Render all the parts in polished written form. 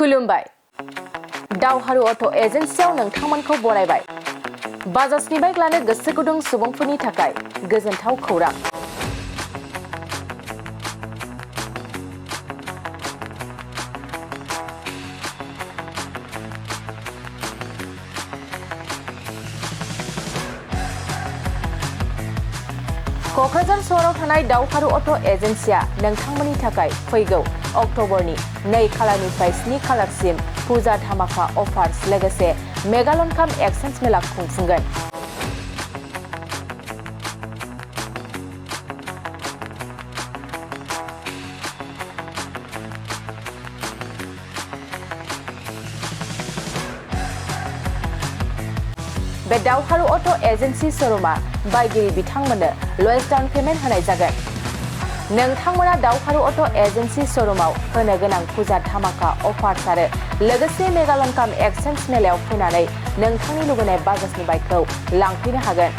खुलुमबाय दावहारु auto' एजेन्सियाव नोंथांमोनखौ बरायबाय बाजाजनि bike लानो गोसो गुदुं सुबुंफोरनि थाखाय गोजोनथाव खौरां क'क्राझार सहराव थानाय दावहारु अट' एजेन्सिया नोंथांमोननि थाखाय फैगौ अक्ट'बरनि 2 खालारनिफ्राय 7 खालारसिम फुजा धामाका अफार्स लोगोसे मेगालन काम एक्सचेन्ज मेला खुंफुंगोन। बे दावहारु अट' एजेन्सि शोरूमा बायगिरि बिथांमोननो लवेस्ट डाउन पेमेन्ट होनाय जागोन। नोंथांमोना दावहारु अट' एजेन्सि शोरूमाव होनो गोनां फुजा धामाका अफार्स आरो लोगोसे मेगालन काम एक्सचेन्ज मेलायाव फैनानै नोंथांनि लुबैनाय बाजाजनि बाइकखौ लांफैनो हागोन।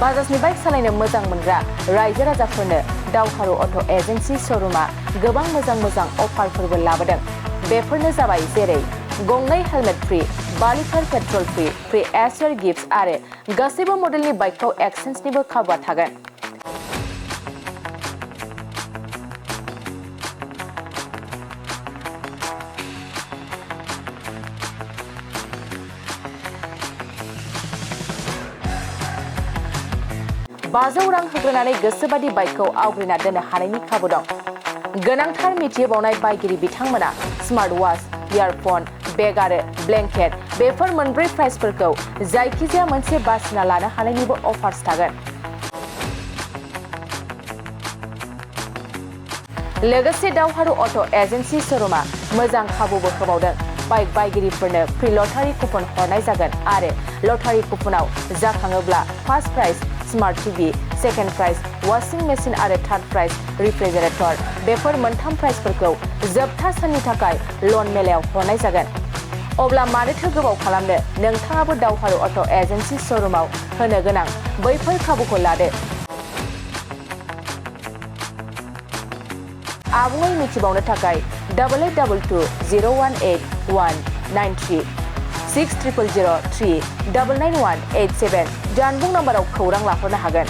बाजाजनि बाइक सालायनो मोजां मोनग्रा रायजो राजाफोरनो दावहारु अट' एजेन्सि शोरूमा गोबां मोजां अफारफोरबो लाबोदों। बेफोरनो जाबाय जेरै गंनै helmet free 5 litre petrol free Acer gift आरो गासैबो मडेलनि बाइकखौ एक्सचेन्जनिबो खाबुआ थागोन। $500 रां होग्रोनानै गोसोबादि बाइकखौ आवग्रिना दोननो हानायनि खाबु दं। गोनांथार मिथिहोबावनाय बायगिरि बिथांमोना स्मार्ट वाच, इयारफन, बेग आरो ब्लेंकेट बेफोर मोनब्रै प्राइसफोरखौ जायखिजाया मोनसे बासिना लानो हानायनिबो अफार्स थागोन। लोगोसे दावहारु अट' एजेन्सि शोरूमा मोजां खाबुबो होबावदों। बाइक बायगिरिफोरनो फ्री लटारि कुपन हरनाय जागोन आरो लटारि कुपनाव जाखाङोब्ला first prize smart TV, second prize washing machine आरो थार्ड प्राइज रिफ्रिजारेटर बेफोर मोनथाम प्राइजफोरखौ जोबथा साननि थाखाय लन मेलायाव हरनाय जागोन। अब्ला मानोथो गोबाव खालामनो नोंथाङाबो दावहारु अट' एजेन्सि शोरूमाव होनो गोनां बैफोर खाबुखौ लादो। आबुङै मिथिबावनो थाखाय 8822018193 600003 99187 जानबुं नाम्बाराव खौरां लाहरनो हागोन।